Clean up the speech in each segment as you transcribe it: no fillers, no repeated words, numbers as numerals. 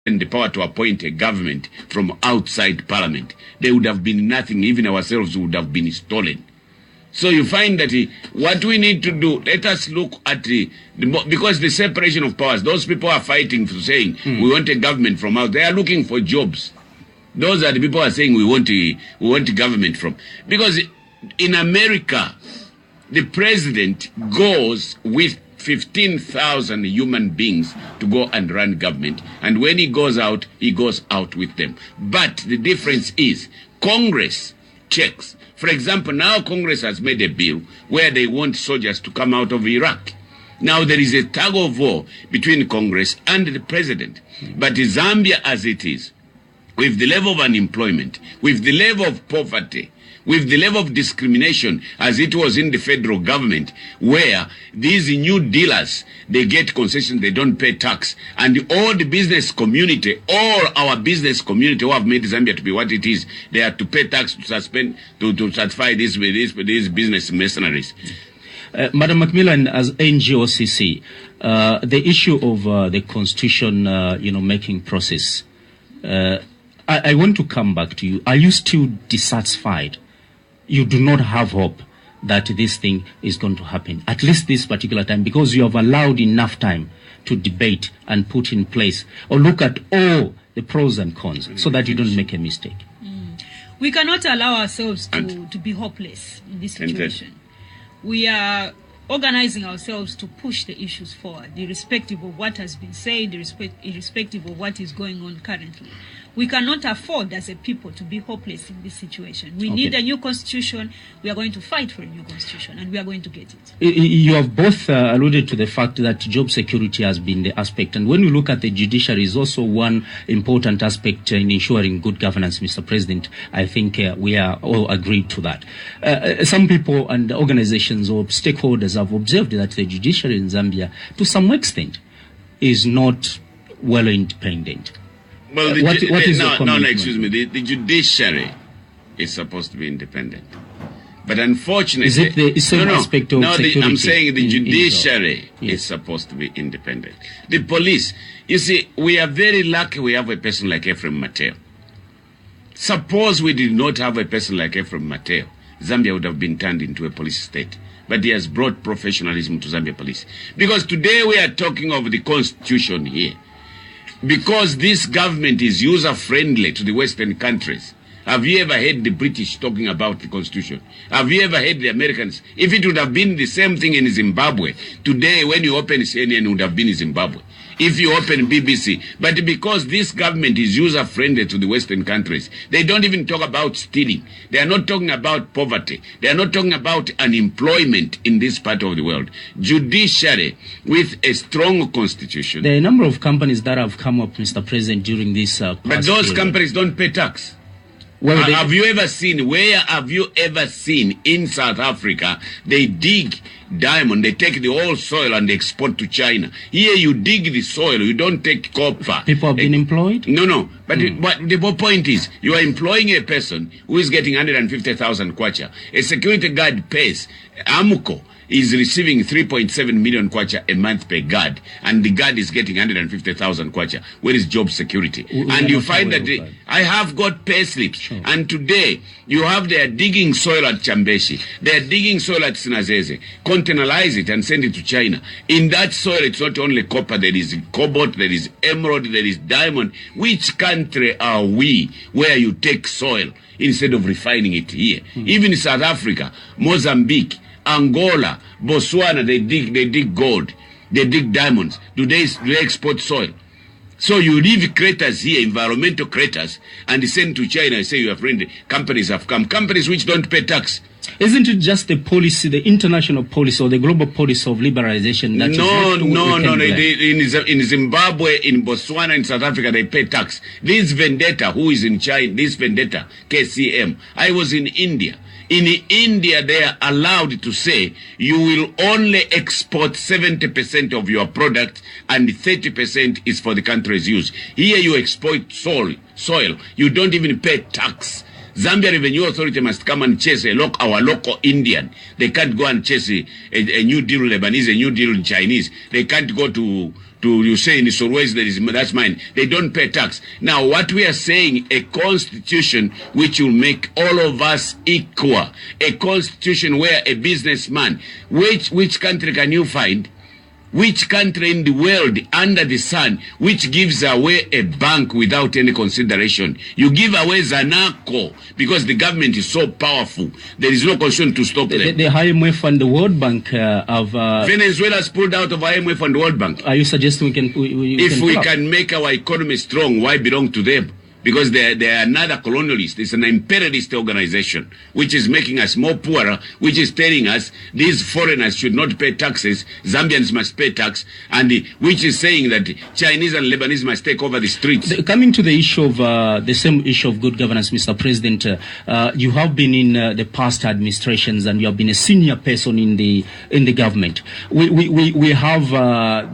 the power to appoint a government from outside parliament, there would have been nothing. Even ourselves would have been stolen. So you find that what we need to do, let us look at because the separation of powers, those people are fighting for saying we want a government from out. They are looking for jobs. Those are the people who are saying we want government from. Because in America, the president goes with 15,000 human beings to go and run government. And when he goes out with them. But the difference is Congress checks. For example, now Congress has made a bill where they want soldiers to come out of Iraq. Now there is a tug of war between Congress and the president. But Zambia as it is, with the level of unemployment, with the level of poverty, with the level of discrimination as it was in the federal government, where these new dealers, they get concessions, they don't pay tax, and all the business community, all our business community who have made Zambia to be what it is, they have to pay tax to satisfy these business mercenaries. Madam Macmillan, as NGOCC, the issue of the constitution, making process, I want to come back to you. Are you still dissatisfied? You do not have hope that this thing is going to happen, at least this particular time, because you have allowed enough time to debate and put in place or look at all the pros and cons so that you don't make a mistake. We cannot allow ourselves to be hopeless in this situation. We are organizing ourselves to push the issues forward, irrespective of what has been said, irrespective of what is going on currently. We cannot afford as a people to be hopeless in this situation. We need a new constitution. We are going to fight for a new constitution, and we are going to get it. You have both alluded to the fact that job security has been the aspect. And when you look at the judiciary, is also one important aspect in ensuring good governance, Mr. President. I think we are all agreed to that. Some people and organizations or stakeholders have observed that the judiciary in Zambia, to some extent, is not well independent. Well, excuse me. The judiciary is supposed to be independent, but unfortunately, is it the same aspect of security? I'm saying the judiciary is supposed to be independent. The police, you see, we are very lucky. We have a person like Ephraim Mateo. Suppose we did not have a person like Ephraim Mateo, Zambia would have been turned into a police state. But he has brought professionalism to Zambia police. Because today we are talking of the constitution here. Because this government is user-friendly to the Western countries. Have you ever heard the British talking about the constitution? Have you ever heard the Americans? If it would have been the same thing in Zimbabwe, today when you open CNN, it would have been in Zimbabwe. If you open BBC. But because this government is user-friendly to the Western countries, they don't even talk about stealing. They are not talking about poverty. They are not talking about unemployment in this part of the world. Judiciary with a strong constitution. There are a number of companies that have come up, Mr. President, during this but those companies don't pay tax. Well, have you ever seen in South Africa, they dig diamond, they take the whole soil and they export to China. Here you dig the soil, you don't take copper. People have been employed? No. But the point is, you are employing a person who is getting 150,000 kwacha. A security guard pays. Amuko is receiving 3.7 million kwacha a month per guard, and the guard is getting 150,000 kwacha. Where is job security? And you find that I have got pay slips, and today you have they are digging soil at Chambeshi, they are digging soil at Sinazeze, containerize it and send it to China. In that soil, it's not only copper, there is cobalt, there is emerald, there is diamond. Which country are we where you take soil instead of refining it here? Even South Africa, Mozambique, Angola, Botswana, they dig gold, they dig diamonds. Do they export soil? So you leave craters here, environmental craters, and send to China and say your friend companies have come. Companies which don't pay tax. Isn't it just the policy, the international policy or the global policy of liberalization that No. In Zimbabwe, in Botswana, in South Africa, they pay tax. This vendetta, who is in China, this vendetta, KCM. I was in India. In India, they are allowed to say you will only export 70% of your product and 30% is for the country's use. Here you exploit soil. You don't even pay tax. Zambia Revenue Authority must come and chase our local Indian. They can't go and chase a new deal Lebanese, a new deal Chinese. They can't go to you say in Solwezi that's mine. They don't pay tax. Now, what we are saying, a constitution which will make all of us equal, a constitution where a businessman, which country can you find? Which country in the world under the sun which gives away a bank without any consideration? You give away Zanaco because the government is so powerful. There is no constitution to stop them. The IMF and the World Bank have... Venezuela's pulled out of IMF and the World Bank. Are you suggesting we can make our economy strong, why belong to them? Because they are another colonialist. It's an imperialist organization which is making us more poorer, which is telling us these foreigners should not pay taxes, Zambians must pay tax, and which is saying that Chinese and Lebanese must take over the streets. Coming to the issue of the same issue of good governance, Mr. President, you have been in the past administrations and you have been a senior person in the government. We have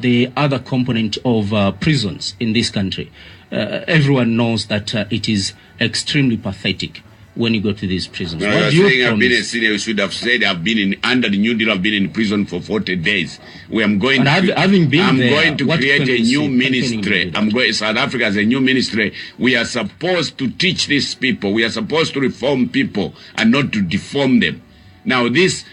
the other component of prisons in this country. Everyone knows that it is extremely pathetic when you go to these prisons. No, what do you saying I've been a senior, you should have said I've been under the New Deal, I've been in prison for 40 days. I'm going to create a new ministry. South Africa has a new ministry. We are supposed to teach these people. We are supposed to reform people and not to deform them. Now this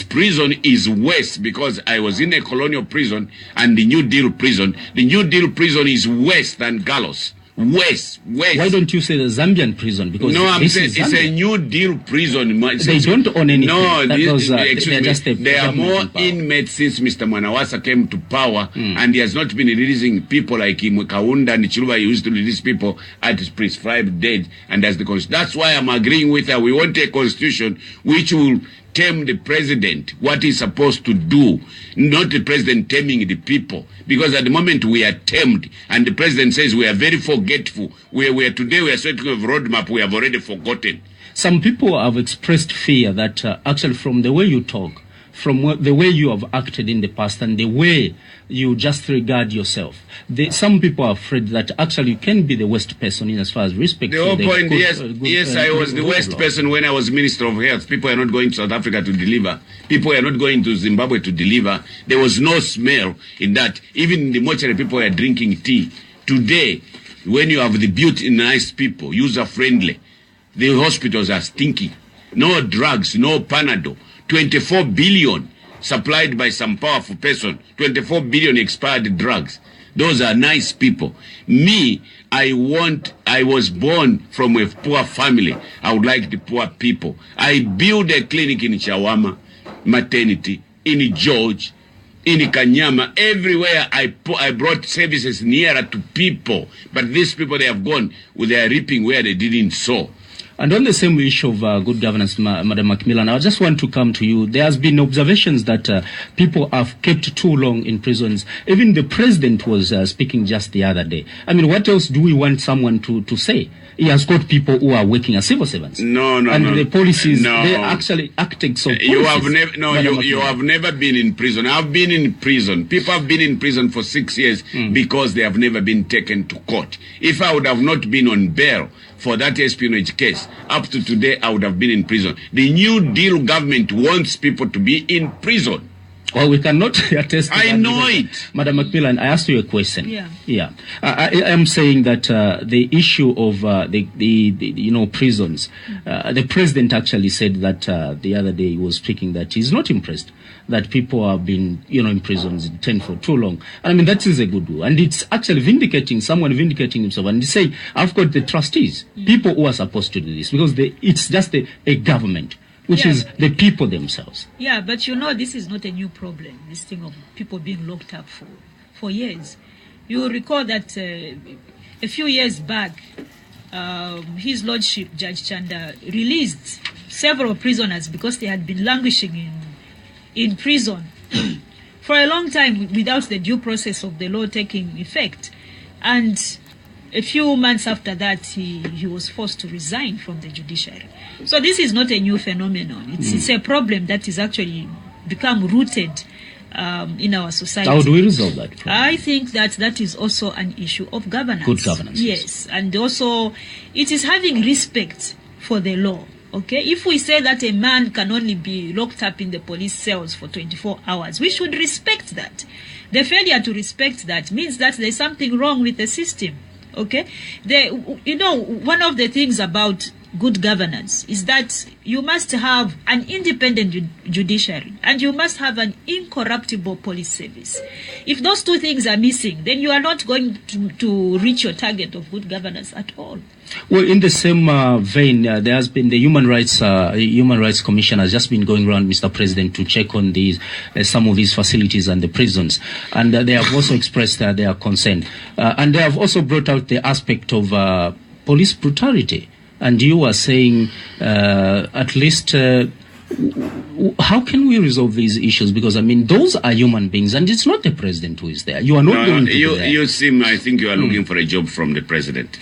prison is worse because I was in a colonial prison and the New Deal prison. The New Deal prison is worse than gallows. Worse. Why don't you say the Zambian prison? Because no, I'm saying it's a New Deal prison. They don't own anything. No, there are more inmates since Mr. Mwanawasa came to power, and he has not been releasing people like Kaunda and Chiluba. He used to release people at his prescribed date, and that's why I'm agreeing with her. We want a constitution which will tame the president, what he's supposed to do, not the president taming the people. Because at the moment we are tamed, and the president says we are very forgetful. Today we are setting a roadmap, we have already forgotten. Some people have expressed fear that actually from the way you talk, from the way you have acted in the past and the way you just regard yourself, some people are afraid that actually you can be the worst person in as far as respect. The whole point, yes, I was the worst person when I was Minister of Health. People are not going to South Africa to deliver. People are not going to Zimbabwe to deliver. There was no smell in that. Even in the mortuary, people were drinking tea. Today, when you have the beauty, nice people, user-friendly, the hospitals are stinking. No drugs, no Panadol. 24 billion supplied by some powerful person. 24 billion expired drugs. Those are nice people. Me, I was born from a poor family. I would like the poor people. I built a clinic in Chawama, maternity, in George, in Kanyama, everywhere I brought services nearer to people. But these people, they have gone, they are reaping where they didn't sow. And on the same issue of good governance, Madam Macmillan, I just want to come to you. There has been observations that people have kept too long in prisons. Even the president was speaking just the other day. I mean, what else do we want someone to say? He has got people who are working as civil servants. No. The policies, they're actually acting so policies. You have never been in prison. I've been in prison. People have been in prison for 6 years because they have never been taken to court. If I would have not been on bail for that espionage case, up to today, I would have been in prison. The New Deal government wants people to be in prison. Well, we cannot attest to I that. know it. Madam Macmillan, I asked you a question. Yeah. I am saying that the issue of the prisons, the president actually said that the other day he was speaking that he's not impressed that people have been, in prisons detained for too long. I mean, that is a good one. And it's actually someone vindicating himself. And they say, I've got the trustees, people who are supposed to do this, because it's just a government, which is the people themselves. Yeah, but this is not a new problem, this thing of people being locked up for years. You will recall that a few years back, His Lordship, Judge Chanda, released several prisoners because they had been languishing in prison for a long time without the due process of the law taking effect. And a few months after that, he was forced to resign from the judiciary. So this is not a new phenomenon. It's a problem that is actually become rooted in our society. How do we resolve that problem? I think that is also an issue of governance. Good governance. Yes. And also, it is having respect for the law. Okay, if we say that a man can only be locked up in the police cells for 24 hours, we should respect that. The failure to respect that means that there's something wrong with the system. Okay? One of the things about good governance is that you must have an independent judiciary and you must have an incorruptible police service. If those two things are missing, then you are not going to reach your target of good governance at all. Well, in the same vein, there has been the Human Rights Commission has just been going around, Mr. President, to check on these some of these facilities and the prisons, and they have also expressed their concern, and they have also brought out the aspect of police brutality. And you are saying, at least, how can we resolve these issues? Because, I mean, those are human beings, and it's not the president who is there. You are not going to be there. I think you are looking for a job from the president.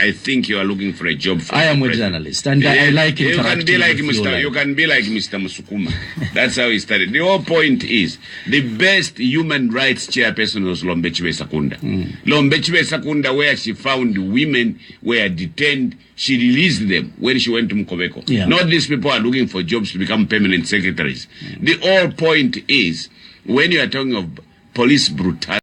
I think you are looking for a job from I am a journalist, and I like interacting you can be like Mr. Musukuma. That's how he started. The whole point is, the best human rights chairperson was Lombechiwe Sakunda. Lombechiwe Sakunda, where she found women were detained, she released them when she went to Mukobeko. Yeah. Not these people are looking for jobs to become permanent secretaries. The whole point is, when you are talking of police brutality,